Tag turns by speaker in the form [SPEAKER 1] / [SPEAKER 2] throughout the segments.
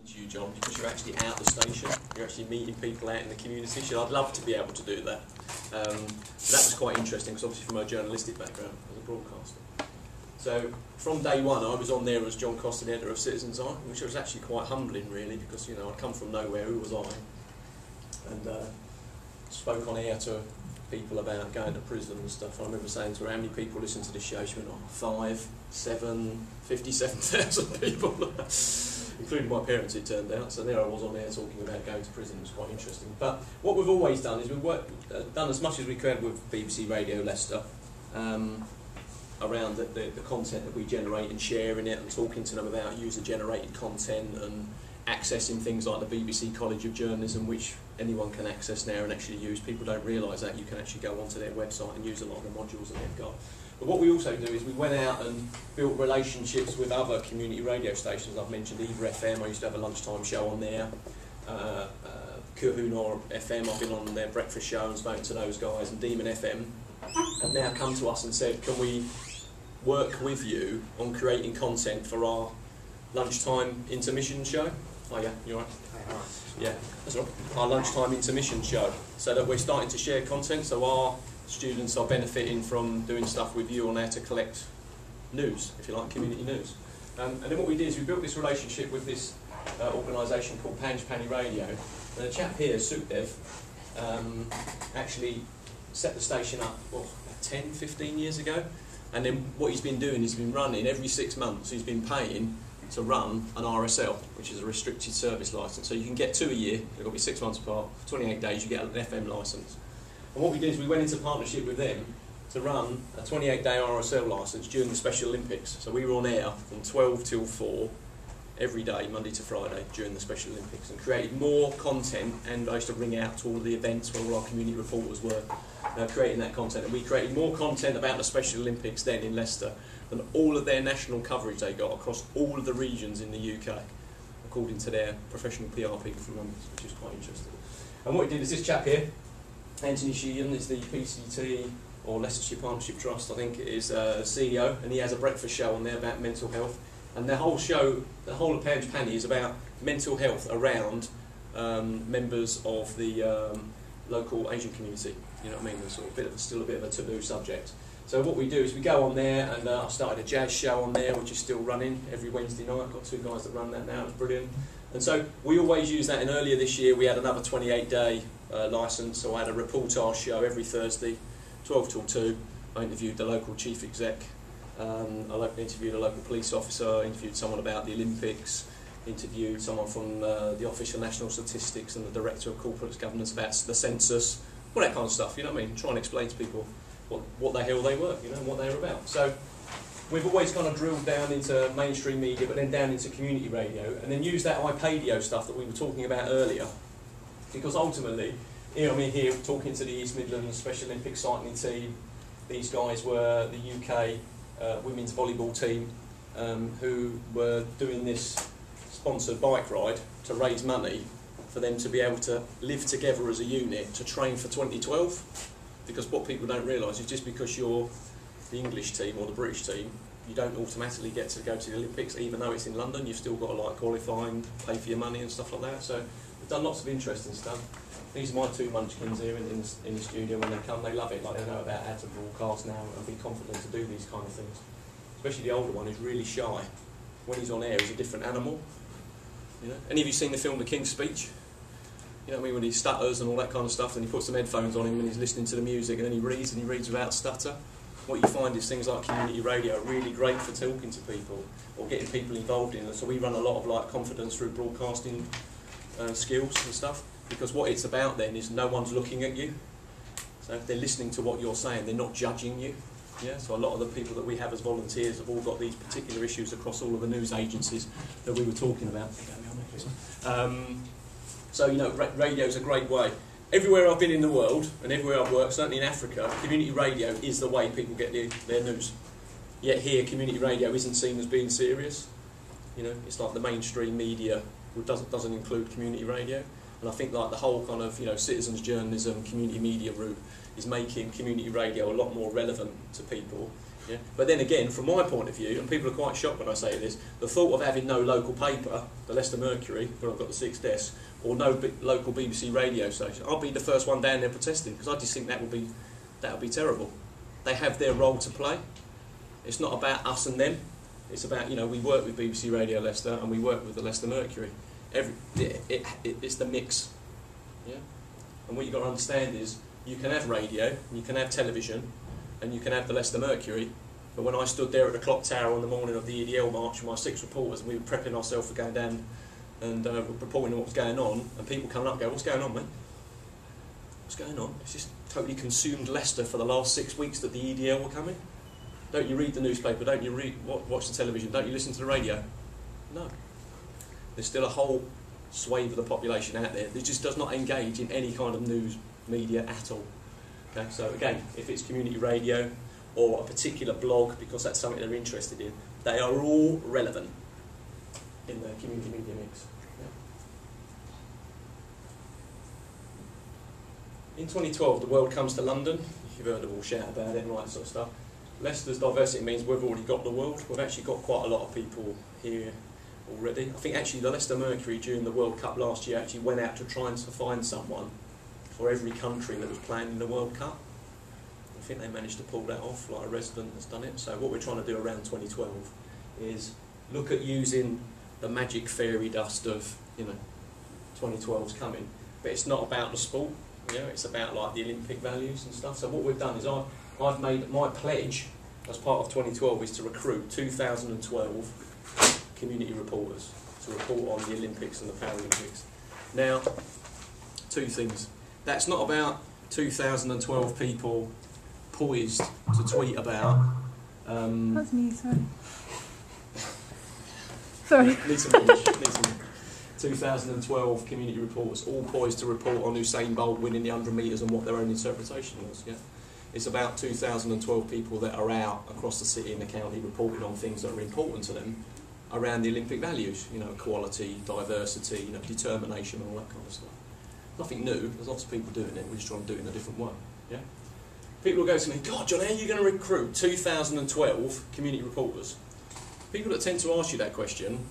[SPEAKER 1] to you, John, because you're actually out the station. You're actually meeting people out in the community. So I'd love to be able to do that. So that was quite interesting, because obviously from a journalistic background as a broadcaster. So from day one, I was on there as John Costin, editor of Citizens Eye, which was actually quite humbling, really, because you know I'd come from nowhere. Who was I? And spoke on air to people about going to prison and stuff. I remember saying to her, "How many people listen to this show?" She went, "Oh, 5, 7, 57,000 people," including my parents, it turned out. So there I was on air talking about going to prison. It was quite interesting. But what we've always done is we've done as much as we could with BBC Radio Leicester. Around the content that we generate and sharing it and talking to them about user-generated content and accessing things like the BBC College of Journalism, which anyone can access now and actually use. People don't realise that. You can actually go onto their website and use a lot of the modules that they've got. But what we also do is we went out and built relationships with other community radio stations. I've mentioned Eva FM, I used to have a lunchtime show on there. Kuhuna FM, I've been on their breakfast show and spoken to those guys, and Demon FM have now come to us and said, can we work with you on creating content for our lunchtime intermission show? Oh yeah, you alright? Yeah, that's right. Our lunchtime intermission show. So that we're starting to share content, so our students are benefiting from doing stuff with you on how to collect news, if you like, community news. And then what we did is we built this relationship with this organisation called Panjpani Radio. And the chap here, Sukhdev, actually set the station up, well, 10, 15 years ago. And then what he's been doing is he's been running every 6 months, he's been paying to run an RSL, which is a restricted service licence. So you can get 2 a year, they've got to be 6 months apart, for 28 days you get an FM licence. And what we did is we went into partnership with them to run a 28-day RSL licence during the Special Olympics. So we were on air from 12 till 4 every day, Monday to Friday, during the Special Olympics, and created more content. And I used to ring out to all of the events where all our community reporters were creating that content. And we created more content about the Special Olympics then in Leicester than all of their national coverage they got across all of the regions in the UK, according to their professional PR people from London, which is quite interesting. And what we did is this chap here, Anthony Sheehan, is the PCT, or Leicestershire Partnership Trust, I think it is, CEO, and he has a breakfast show on there about mental health. And the whole show, the whole of Panjpani is about mental health around members of the local Asian community. You know what I mean? It's sort of still a bit of a taboo subject. So what we do is we go on there, and I started a jazz show on there, which is still running every Wednesday night. I've got 2 guys that run that now. It's brilliant. And so we always use that. And earlier this year we had another 28-day licence. So I had a reportage show every Thursday, 12 till 2. I interviewed the local chief exec. I interviewed a local police officer, interviewed someone about the Olympics, interviewed someone from the Office of National Statistics and the Director of Corporate Governance about the census, all that kind of stuff, you know what I mean? Try and explain to people what the hell they were, you know, and what they're about. So we've always kind of drilled down into mainstream media, but then down into community radio, and then use that iPadio stuff that we were talking about earlier, because ultimately, you know, I mean, here talking to the East Midlands Special Olympics cycling team, these guys were the UK women's volleyball team who were doing this sponsored bike ride to raise money for them to be able to live together as a unit to train for 2012. Because what people don't realise is just because you're the English team or the British team, you don't automatically get to go to the Olympics, even though it's in London. You've still got to like qualify and pay for your money and stuff like that. So we've done lots of interesting stuff. These are my 2 munchkins here in the studio. When they come, they love it. Like, they know about how to broadcast now and be confident to do these kind of things. Especially the older one, who's really shy. When he's on air, he's a different animal. You know? Any of you seen the film The King's Speech? You know what I mean, when he stutters and all that kind of stuff, and he puts some headphones on him and he's listening to the music, and then he reads without stutter. What you find is things like community radio are really great for talking to people or getting people involved in it. So we run a lot of like confidence through broadcasting skills and stuff, because what it's about then is no one's looking at you. So if they're listening to what you're saying, they're not judging you. Yeah, so a lot of the people that we have as volunteers have all got these particular issues across all of the news agencies that we were talking about. So, you know, radio is a great way. Everywhere I've been in the world, and everywhere I've worked, certainly in Africa, community radio is the way people get their news. Yet here, community radio isn't seen as being serious. You know, it's like the mainstream media doesn't include community radio. And I think like the whole kind of, you know, citizens journalism, community media route is making community radio a lot more relevant to people Yeah? But then again, from my point of view, and people are quite shocked when I say this, the thought of having no local paper, the Leicester Mercury, where I've got the 6 desks, or no local BBC radio station, I'll be the first one down there protesting, because I just think that would be terrible. They have their role to play. It's not about us and them. It's about, you know, we work with BBC Radio Leicester and we work with the Leicester Mercury. It's the mix. Yeah? And what you've got to understand is you can have radio, and you can have television, and you can have the Leicester Mercury, but when I stood there at the clock tower on the morning of the EDL march with my 6 reporters, and we were prepping ourselves for going down and reporting on what was going on, and people coming up and go, "What's going on, mate? What's going on?" It's just totally consumed Leicester for the last 6 weeks that the EDL were coming. Don't you read the newspaper? Don't you watch the television? Don't you listen to the radio? No. There's still a whole swathe of the population out there that just does not engage in any kind of news media at all. Okay, so again, if it's community radio or a particular blog, because that's something they're interested in, they are all relevant in the community media mix. Yeah. In 2012, the world comes to London. You've heard them all shout about it and all that sort of stuff. Leicester's diversity means we've already got the world. We've actually got quite a lot of people here already. I think actually the Leicester Mercury during the World Cup last year actually went out to try and find someone for every country that was playing in the World Cup. I think they managed to pull that off, like a resident has done it. So what we're trying to do around 2012 is look at using the magic fairy dust of, you know, 2012's coming. But it's not about the sport, you know, it's about like the Olympic values and stuff. So what we've done is I've made my pledge as part of 2012 is to recruit 2012 community reporters to report on the Olympics and the Paralympics. Now, 2 things. That's not about 2012 people poised to tweet about.
[SPEAKER 2] That's me, sorry. Sorry.
[SPEAKER 1] Need some English. 2012 community reporters, all poised to report on Usain Bolt winning the 100 metres and what their own interpretation was. Yeah, it's about 2012 people that are out across the city and the county reporting on things that are important to them around the Olympic values. You know, equality, diversity, you know, determination, and all that kind of stuff. Nothing new. There's lots of people doing it. We're just trying to do it in a different way. Yeah. People will go to me, "God, John, how are you going to recruit 2012 community reporters?" People that tend to ask you that question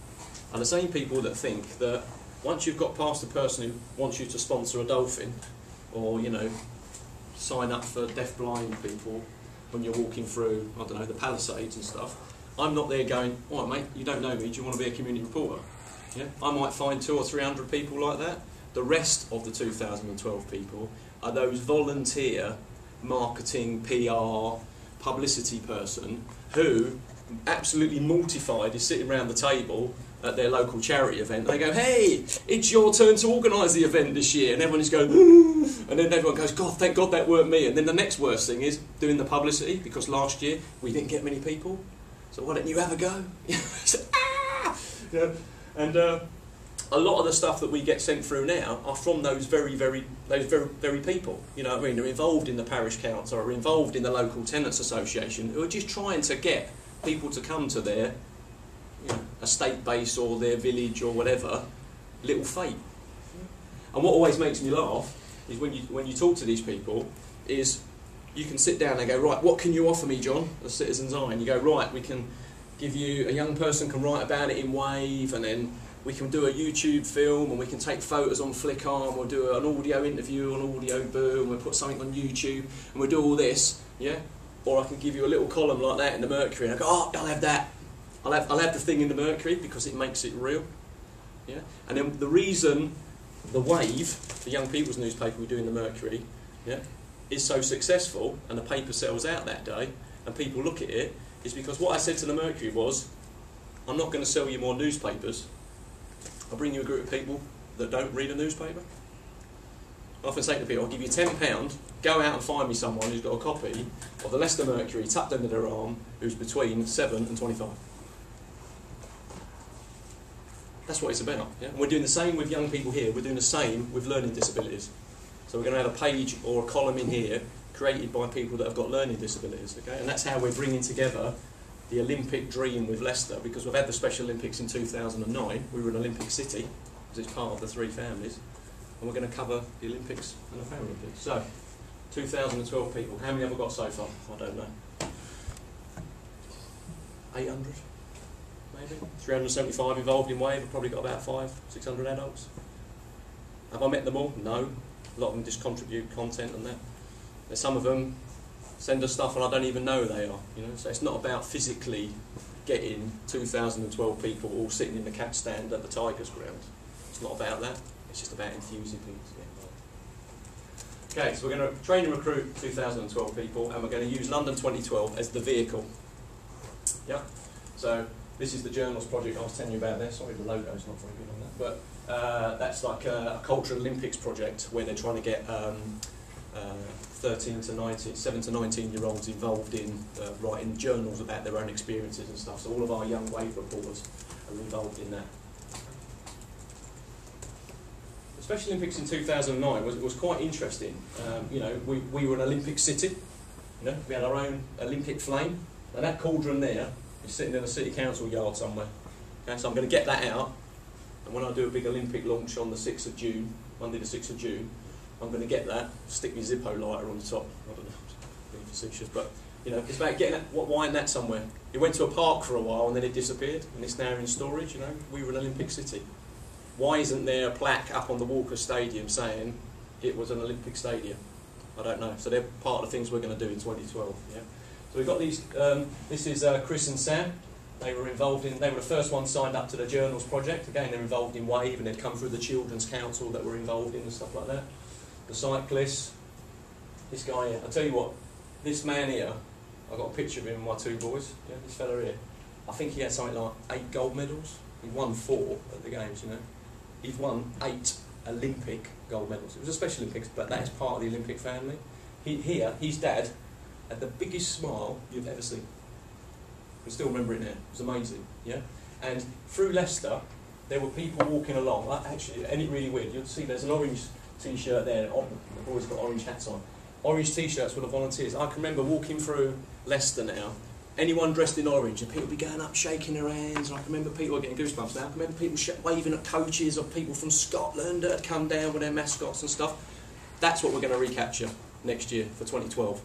[SPEAKER 1] are the same people that think that once you've got past the person who wants you to sponsor a dolphin, or, you know, sign up for deaf-blind people when you're walking through, I don't know, the Palisades and stuff, I'm not there going, "All right, mate, you don't know me, do you want to be a community reporter?" Yeah? I might find 200 or 300 people like that. The rest of the 2012 people are those volunteer marketing, PR, publicity person who, absolutely mortified, is sitting around the table at their local charity event. They go, "Hey, it's your turn to organise the event this year," and everyone is going, "Ooh," and then everyone goes, "God, thank God that weren't me." And then the next worst thing is doing the publicity, because last year we didn't get many people, so why don't you have a go? Yeah. And a lot of the stuff that we get sent through now are from those very people. You know what I mean? They're involved in the parish council or involved in the local tenants association who are just trying to get people to come to their, you know, estate base or their village or whatever little fete. And what always makes me laugh is when you talk to these people is you can sit down and go, "Right, what can you offer me, John, as Citizens Eye?" And you go, "Right, we can give you, a young person can write about it in Wave, and then we can do a YouTube film, and we can take photos on Flickr, and we'll do an audio interview on Audio Boo, and we'll put something on YouTube, and we'll do all this, yeah? Or I can give you a little column like that in the Mercury, and I go, "Oh, I'll have that. I'll have the thing in the Mercury because it makes it real." Yeah? And then the reason the Wave, the young people's newspaper we do in the Mercury, yeah, is so successful, and the paper sells out that day, and people look at it, is because what I said to the Mercury was, "I'm not going to sell you more newspapers. I'll bring you a group of people that don't read a newspaper." I often say to people, "I'll give you £10, go out and find me someone who's got a copy of the Leicester Mercury tucked under their arm who's between 7 and 25. That's what it's about. Yeah? And we're doing the same with young people here. We're doing the same with learning disabilities. So we're going to have a page or a column in here created by people that have got learning disabilities. Okay? And that's how we're bringing together the Olympic dream with Leicester, because we've had the Special Olympics in 2009. We were an Olympic city, because it's part of the 3 families. And we're going to cover the Olympics and the Paralympics. So, 2012 people. How many have I got so far? I don't know. 800, maybe. 375 involved in Wave. I've probably got about 500-600 adults. Have I met them all? No. A lot of them just contribute content and that. There's some of them send us stuff and I don't even know who they are. You know, so it's not about physically getting 2012 people all sitting in the cat stand at the Tigers ground. It's not about that. It's just about enthusing people to get involved. Okay, so we're going to train and recruit 2012 people, and we're going to use London 2012 as the vehicle. Yeah. So this is the journals project I was telling you about there. Sorry, the logo's not very good on that, but that's like a Cultural Olympics project where they're trying to get 7 to 19-year-olds involved in writing journals about their own experiences and stuff. So all of our young Wave reporters are involved in that. The Special Olympics in 2009 was quite interesting. You know, we were an Olympic city. You know, we had our own Olympic flame, and that cauldron there is sitting in a city council yard somewhere. Okay, so I'm going to get that out, and when I do a big Olympic launch on the 6th of June, Monday the 6th of June, I'm going to get that, stick my Zippo lighter on the top. I don't know, being facetious, but you know, it's about getting that, wiring that somewhere. It went to a park for a while and then it disappeared, and it's now in storage. You know, we were an Olympic city. Why isn't there a plaque up on the Walker Stadium saying it was an Olympic stadium? I don't know. So they're part of the things we're going to do in 2012. Yeah. So we've got these. This is Chris and Sam. They were involved in. They were the first ones signed up to the Journals project. Again, they're involved in Wave, and they'd come through the Children's Council that were involved in and stuff like that. The cyclists. This guy here. I'll tell you what. This man here. I've got a picture of him and my two boys. Yeah, this fella here. I think he had something like 8 gold medals. He won 4 at the games. You know. He's won 8 Olympic gold medals. It was a Special Olympics, but that is part of the Olympic family. His dad had the biggest smile you've ever seen. I can still remember it now. It was amazing, yeah? And through Leicester, there were people walking along. Actually, and it really weird. You'll see there's an orange T-shirt there. The boys got orange hats on. Orange T-shirts for the volunteers. I can remember walking through Leicester now. Anyone dressed in orange, and people be going up, shaking their hands. I can remember people getting goosebumps now. I can remember people waving at coaches or people from Scotland that had come down with their mascots and stuff. That's what we're going to recapture next year for 2012.